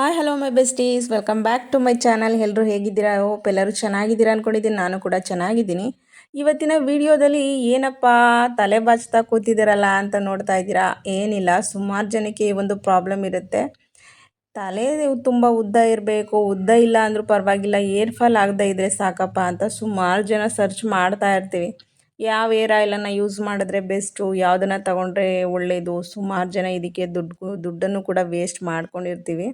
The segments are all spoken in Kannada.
Hi hello my besties, welcome back to my channel. ಎಲ್ಲರೂ ಹೇಗಿದ್ದೀರಾ? ಹೋಪ್ ಎಲ್ಲರೂ ಚೆನ್ನಾಗಿದ್ದೀರಾ ಅಂದ್ಕೊಂಡಿದ್ದೀನಿ. ನಾನು ಕೂಡ ಚೆನ್ನಾಗಿದ್ದೀನಿ. ಇವತ್ತಿನ ವಿಡಿಯೋದಲ್ಲಿ ಏನಪ್ಪ ತಲೆ ಬಾಚ್ತಾ ಕೂತಿದ್ದೀರಲ್ಲ ಅಂತ ನೋಡ್ತಾ ಇದ್ದೀರಾ. ಏನಿಲ್ಲ, ಸುಮಾರು ಜನಕ್ಕೆ ಈ ಒಂದು ಪ್ರಾಬ್ಲಮ್ ಇರುತ್ತೆ. ತಲೆ ತುಂಬ ಉದ್ದ ಇರಬೇಕು, ಉದ್ದ ಇಲ್ಲ ಅಂದರೂ ಪರವಾಗಿಲ್ಲ, ಏರ್ ಫಾಲ್ ಆಗದೆ ಇದ್ದರೆ ಸಾಕಪ್ಪ ಅಂತ ಸುಮಾರು ಜನ ಸರ್ಚ್ ಮಾಡ್ತಾ ಇರ್ತೀವಿ. ಯಾವ ಏರ್ ಆಯಿಲನ್ನು ಯೂಸ್ ಮಾಡಿದ್ರೆ ಬೆಸ್ಟು, ಯಾವುದನ್ನು ತಗೊಂಡ್ರೆ ಒಳ್ಳೆಯದು. ಸುಮಾರು ಜನ ಇದಕ್ಕೆ ದುಡ್ಡನ್ನು ಕೂಡ ವೇಸ್ಟ್ ಮಾಡ್ಕೊಂಡಿರ್ತೀವಿ.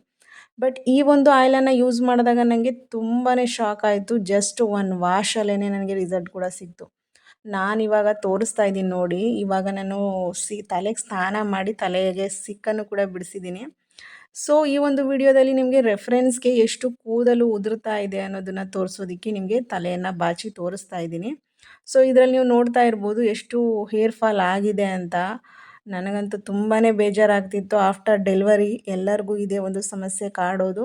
ಬಟ್ ಈ ಒಂದು ಆಯಿಲನ್ನು ಯೂಸ್ ಮಾಡಿದಾಗ ನನಗೆ ತುಂಬಾ ಶಾಕ್ ಆಯಿತು. ಜಸ್ಟ್ ಒಂದು ವಾಶಲ್ಲೇ ನನಗೆ ರಿಸಲ್ಟ್ ಕೂಡ ಸಿಕ್ತು. ನಾನಿವಾಗ ತೋರಿಸ್ತಾ ಇದ್ದೀನಿ ನೋಡಿ. ಇವಾಗ ನಾನು ತಲೆಗೆ ಸ್ನಾನ ಮಾಡಿ ತಲೆಗೆ ಸಿಕ್ಕನ್ನು ಕೂಡ ಬಿಡಿಸಿದ್ದೀನಿ. ಸೊ ಈ ಒಂದು ವಿಡಿಯೋದಲ್ಲಿ ನಿಮಗೆ ರೆಫರೆನ್ಸ್ಗೆ ಎಷ್ಟು ಕೂದಲು ಉದುರ್ತಾ ಇದೆ ಅನ್ನೋದನ್ನು ತೋರಿಸೋದಕ್ಕೆ ನಿಮಗೆ ತಲೆಯನ್ನು ಬಾಚಿ ತೋರಿಸ್ತಾ ಇದ್ದೀನಿ. ಸೊ ಇದರಲ್ಲಿ ನೀವು ನೋಡ್ತಾ ಇರ್ಬೋದು ಎಷ್ಟು ಹೇರ್ ಫಾಲ್ ಆಗಿದೆ ಅಂತ. ನನಗಂತೂ ತುಂಬಾ ಬೇಜಾರಾಗ್ತಿತ್ತು. ಆಫ್ಟರ್ ಡೆಲಿವರಿ ಎಲ್ಲರಿಗೂ ಇದೇ ಒಂದು ಸಮಸ್ಯೆ ಕಾಡೋದು.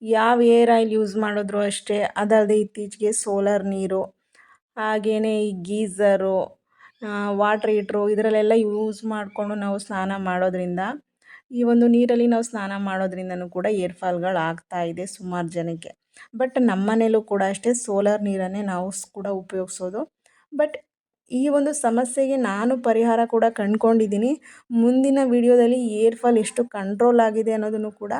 ಯಾವ ಏರ್ ಆಯಿಲ್ ಯೂಸ್ ಮಾಡಿದ್ರು ಅಷ್ಟೇ. ಅದಲ್ಲದೆ ಇತ್ತೀಚೆಗೆ ಸೋಲಾರ್ ನೀರು, ಹಾಗೆಯೇ ಈ ಗೀಝರು, ವಾಟರ್ ಹೀಟ್ರು ಇದರಲ್ಲೆಲ್ಲ ಯೂಸ್ ಮಾಡಿಕೊಂಡು ನಾವು ಸ್ನಾನ ಮಾಡೋದ್ರಿಂದ, ಈ ಒಂದು ನೀರಲ್ಲಿ ನಾವು ಸ್ನಾನ ಮಾಡೋದ್ರಿಂದನೂ ಕೂಡ ಏರ್ ಫಾಲ್ಗಳು ಆಗ್ತಾ ಇದೆ ಸುಮಾರು ಜನಕ್ಕೆ. ಬಟ್ ನಮ್ಮ ಮನೇಲೂ ಕೂಡ ಅಷ್ಟೇ ಸೋಲಾರ್ ನೀರನ್ನೇ ನಾವು ಕೂಡ ಉಪಯೋಗಿಸೋದು. ಬಟ್ ಈ ಒಂದು ಸಮಸ್ಯೆಗೆ ನಾನು ಪರಿಹಾರ ಕೂಡ ಕಂಡುಕೊಂಡಿದ್ದೀನಿ. ಮುಂದಿನ ವಿಡಿಯೋದಲ್ಲಿ ಏರ್ ಫಾಲ್ ಎಷ್ಟು ಕಂಟ್ರೋಲ್ ಆಗಿದೆ ಅನ್ನೋದನ್ನು ಕೂಡ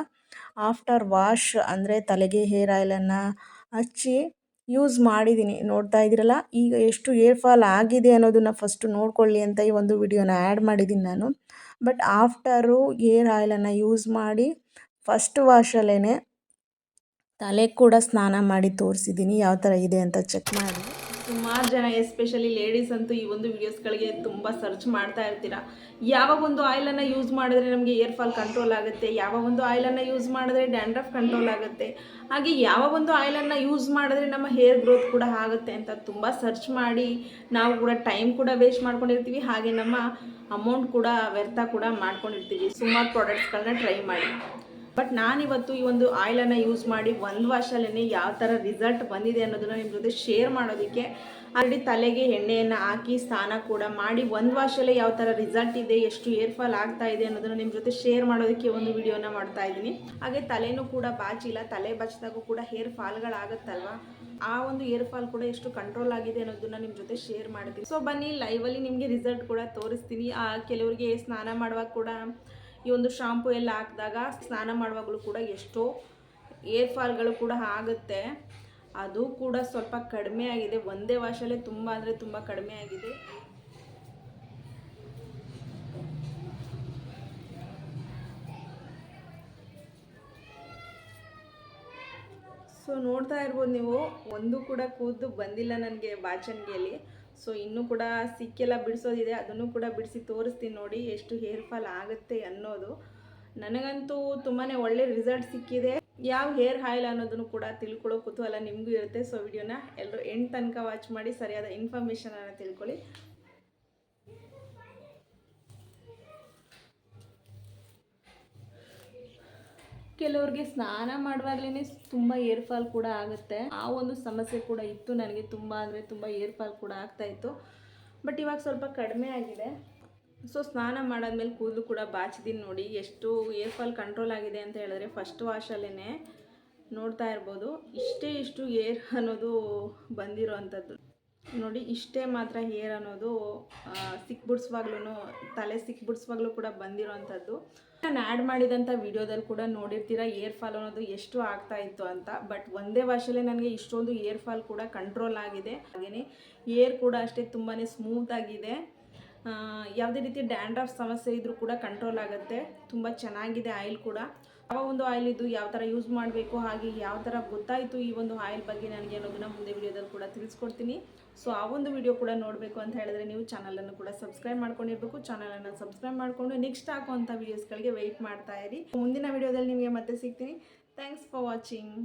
ಆಫ್ಟರ್ ವಾಶ್ ಅಂದರೆ ತಲೆಗೆ ಹೇರ್ ಆಯಿಲನ್ನು ಹಚ್ಚಿ ಯೂಸ್ ಮಾಡಿದ್ದೀನಿ. ನೋಡ್ತಾ ಇದ್ದೀರಲ್ಲ, ಈಗ ಎಷ್ಟು ಏರ್ ಫಾಲ್ ಆಗಿದೆ ಅನ್ನೋದನ್ನು ಫಸ್ಟು ನೋಡ್ಕೊಳ್ಳಿ ಅಂತ ಈ ಒಂದು ವಿಡಿಯೋನ ಆ್ಯಡ್ ಮಾಡಿದ್ದೀನಿ ನಾನು. ಬಟ್ ಆಫ್ಟರು ಏರ್ ಆಯಿಲನ್ನು ಯೂಸ್ ಮಾಡಿ ಫಸ್ಟ್ ವಾಶಲ್ಲೇ ತಲೆ ಕೂಡ ಸ್ನಾನ ಮಾಡಿ ತೋರಿಸಿದ್ದೀನಿ, ಯಾವ ಥರ ಇದೆ ಅಂತ ಚೆಕ್ ಮಾಡಿ. ಸುಮಾರು ಜನ ಎಸ್ಪೆಷಲಿ ಲೇಡೀಸ್ ಅಂತೂ ಈ ಒಂದು ವಿಡಿಯೋಸ್ಗಳಿಗೆ ತುಂಬ ಸರ್ಚ್ ಮಾಡ್ತಾ ಇರ್ತೀರ. ಯಾವ ಒಂದು ಆಯಿಲನ್ನು ಯೂಸ್ ಮಾಡಿದ್ರೆ ನಮಗೆ ಏರ್ ಫಾಲ್ ಕಂಟ್ರೋಲ್ ಆಗುತ್ತೆ, ಯಾವ ಒಂದು ಆಯಿಲನ್ನು ಯೂಸ್ ಮಾಡಿದ್ರೆ ಡ್ಯಾಂಡ್ರಫ್ ಕಂಟ್ರೋಲ್ ಆಗುತ್ತೆ, ಹಾಗೆ ಯಾವ ಒಂದು ಆಯಿಲನ್ನು ಯೂಸ್ ಮಾಡಿದ್ರೆ ನಮ್ಮ ಹೇರ್ ಗ್ರೋತ್ ಕೂಡ ಆಗುತ್ತೆ ಅಂತ ತುಂಬ ಸರ್ಚ್ ಮಾಡಿ ನಾವು ಕೂಡ ಟೈಮ್ ಕೂಡ ವೇಸ್ಟ್ ಮಾಡ್ಕೊಂಡಿರ್ತೀವಿ. ಹಾಗೆ ನಮ್ಮ ಅಮೌಂಟ್ ಕೂಡ ವ್ಯರ್ಥ ಕೂಡ ಮಾಡ್ಕೊಂಡಿರ್ತೀವಿ ಸುಮಾರು ಪ್ರಾಡಕ್ಟ್ಸ್ಗಳನ್ನ ಟ್ರೈ ಮಾಡಿ. ಬಟ್ ನಾನಿವತ್ತು ಈ ಒಂದು ಆಯಿಲನ್ನು ಯೂಸ್ ಮಾಡಿ ಒಂದು ವಾಶಲ್ಲೇ ಯಾವ ಥರ ರಿಸಲ್ಟ್ ಬಂದಿದೆ ಅನ್ನೋದನ್ನು ನಿಮ್ಮ ಜೊತೆ ಶೇರ್ ಮಾಡೋದಕ್ಕೆ, ಆಲ್ರೆಡಿ ತಲೆಗೆ ಎಣ್ಣೆಯನ್ನು ಹಾಕಿ ಸ್ನಾನ ಕೂಡ ಮಾಡಿ ಒಂದು ವಾಶಲ್ಲೇ ಯಾವ ಥರ ರಿಸಲ್ಟ್ ಇದೆ, ಎಷ್ಟು ಏರ್ ಫಾಲ್ ಆಗ್ತಾ ಇದೆ ಅನ್ನೋದನ್ನು ನಿಮ್ಮ ಜೊತೆ ಶೇರ್ ಮಾಡೋದಕ್ಕೆ ಒಂದು ವಿಡಿಯೋನ ಮಾಡ್ತಾ ಇದ್ದೀನಿ. ಹಾಗೆ ತಲೆನೂ ಕೂಡ ಬಾಚಿಲ್ಲ, ತಲೆ ಬಾಚಿದಾಗೂ ಕೂಡ ಹೇರ್ ಫಾಲ್ಗಳಾಗುತ್ತಲ್ವ, ಆ ಒಂದು ಏರ್ ಫಾಲ್ ಕೂಡ ಎಷ್ಟು ಕಂಟ್ರೋಲ್ ಆಗಿದೆ ಅನ್ನೋದನ್ನ ನಿಮ್ಮ ಜೊತೆ ಶೇರ್ ಮಾಡ್ತೀನಿ. ಸೊ ಬನ್ನಿ, ಲೈವಲ್ಲಿ ನಿಮಗೆ ರಿಸಲ್ಟ್ ಕೂಡ ತೋರಿಸ್ತೀನಿ. ಕೆಲವರಿಗೆ ಸ್ನಾನ ಮಾಡುವಾಗ ಕೂಡ ಈ ಒಂದು ಶಾಂಪು ಎಲ್ಲ ಹಾಕಿದಾಗ ಸ್ನಾನ ಮಾಡುವಾಗಲೂ ಕೂಡ ಎಷ್ಟೋ ಏರ್ ಫಾಲ್ಗಳು ಕೂಡ ಆಗುತ್ತೆ. ಅದು ಕೂಡ ಸ್ವಲ್ಪ ಕಡಿಮೆ ಆಗಿದೆ, ಒಂದೇ ವಾಶಲ್ಲೇ ತುಂಬ ಅಂದರೆ ತುಂಬ ಕಡಿಮೆ ಆಗಿದೆ. ಸೊ ನೋಡ್ತಾ ಇರ್ಬೋದು ನೀವು, ಒಂದು ಕೂಡ ಕೂದಲು ಬಂದಿಲ್ಲ ನನಗೆ ಬಾಚಣಿಗೆಯಲ್ಲಿ. ಸೊ ಇನ್ನೂ ಕೂಡ ಸಿಕ್ಕೆಲ್ಲ ಬಿಡಿಸೋದಿದೆ, ಅದನ್ನು ಕೂಡ ಬಿಡಿಸಿ ತೋರಿಸ್ತೀನಿ ನೋಡಿ ಎಷ್ಟು ಹೇರ್ ಫಾಲ್ ಆಗುತ್ತೆ ಅನ್ನೋದು. ನನಗಂತೂ ತುಂಬಾ ಒಳ್ಳೆ ರಿಸಲ್ಟ್ ಸಿಕ್ಕಿದೆ. ಯಾವ ಹೇರ್ ಆಯಿಲ್ ಅನ್ನೋದನ್ನು ಕೂಡ ತಿಳ್ಕೊಳ್ಳೋ ಕುತೂಹಲ ನಿಮಗೂ ಇರುತ್ತೆ. ಸೊ ವಿಡಿಯೋನ ಎಲ್ಲರೂ ಎಂಡ್ ತನಕ ವಾಚ್ ಮಾಡಿ ಸರಿಯಾದ ಇನ್ಫಾರ್ಮೇಷನನ್ನು ತಿಳ್ಕೊಳ್ಳಿ. ಕೆಲವ್ರಿಗೆ ಸ್ನಾನ ಮಾಡುವಾಗಲೇ ತುಂಬ ಏರ್ ಫಾಲ್ ಕೂಡ ಆಗುತ್ತೆ. ಆ ಒಂದು ಸಮಸ್ಯೆ ಕೂಡ ಇತ್ತು ನನಗೆ, ತುಂಬ ಅಂದರೆ ತುಂಬ ಏರ್ ಫಾಲ್ ಕೂಡ ಆಗ್ತಾಯಿತ್ತು. ಬಟ್ ಇವಾಗ ಸ್ವಲ್ಪ ಕಡಿಮೆ ಆಗಿದೆ. ಸೊ ಸ್ನಾನ ಮಾಡಾದ್ಮೇಲೆ ಕೂದಲು ಕೂಡ ಬಾಚಿದ್ದೀನಿ ನೋಡಿ, ಎಷ್ಟು ಏರ್ ಫಾಲ್ ಕಂಟ್ರೋಲ್ ಆಗಿದೆ ಅಂತ ಹೇಳಿದ್ರೆ ಫಸ್ಟ್ ವಾಶಲ್ಲೇ ನೋಡ್ತಾ ಇರ್ಬೋದು. ಇಷ್ಟು ಏರ್ ಅನ್ನೋದು ಬಂದಿರೋ ಅಂಥದ್ದು ನೋಡಿ. ಇಷ್ಟೇ ಮಾತ್ರ ಹೇರ್ ಅನ್ನೋದು ಸಿಕ್ಬಿಡಿಸುವಾಗ್ಲೂ, ತಲೆ ಸಿಕ್ಬಿಡಿಸುವಾಗ್ಲೂ ಕೂಡ ಬಂದಿರೋ ಅಂಥದ್ದು. ನಾನು ಆ್ಯಡ್ ಮಾಡಿದಂಥ ವಿಡಿಯೋದಲ್ಲಿ ಕೂಡ ನೋಡಿರ್ತೀರ ಏರ್ ಫಾಲ್ ಅನ್ನೋದು ಎಷ್ಟು ಆಗ್ತಾ ಇತ್ತು ಅಂತ. ಬಟ್ ಒಂದೇ ವಾಶಲ್ಲೇ ನನಗೆ ಇಷ್ಟೊಂದು ಏರ್ ಫಾಲ್ ಕೂಡ ಕಂಟ್ರೋಲ್ ಆಗಿದೆ. ಹಾಗೆಯೇ ಏರ್ ಕೂಡ ಅಷ್ಟೇ ತುಂಬಾ ಸ್ಮೂತಾಗಿದೆ. ಯಾವುದೇ ರೀತಿ ಡ್ಯಾಂಡ್ರಫ್ ಸಮಸ್ಯೆ ಇದ್ದರೂ ಕೂಡ ಕಂಟ್ರೋಲ್ ಆಗುತ್ತೆ. ತುಂಬ ಚೆನ್ನಾಗಿದೆ ಆಯಿಲ್ ಕೂಡ. ಯಾವ ಒಂದು ಆಯಿಲ್ ಇದು, ಯಾವ ಥರ ಯೂಸ್ ಮಾಡಬೇಕು, ಹಾಗೆ ಯಾವ ಥರ ಗೊತ್ತಾಯಿತು ಈ ಒಂದು ಆಯಿಲ್ ಬಗ್ಗೆ ನನಗೆ ಅನ್ನೋದನ್ನ ಮುಂದೆ ವಿಡಿಯೋದಲ್ಲಿ ಕೂಡ ತಿಳಿಸ್ಕೊಡ್ತೀನಿ. ಸೊ ಆ ಒಂದು ವಿಡಿಯೋ ಕೂಡ ನೋಡಬೇಕು ಅಂತ ಹೇಳಿದ್ರೆ ನೀವು ಚಾನಲನ್ನು ಕೂಡ ಸಬ್ಸ್ಕ್ರೈಬ್ ಮಾಡ್ಕೊಂಡಿರಬೇಕು. ಚಾನಲನ್ನು ಸಬ್ಸ್ಕ್ರೈಬ್ ಮಾಡಿಕೊಂಡು ನೆಕ್ಸ್ಟ್ ಹಾಕುವಂಥ ವೀಡಿಯೋಸ್ಗಳಿಗೆ ವೆಯ್ಟ್ ಮಾಡ್ತಾ ಇರಿ. ಮುಂದಿನ ವಿಡಿಯೋದಲ್ಲಿ ನಿಮಗೆ ಮತ್ತೆ ಸಿಗ್ತೀನಿ. Thanks for watching.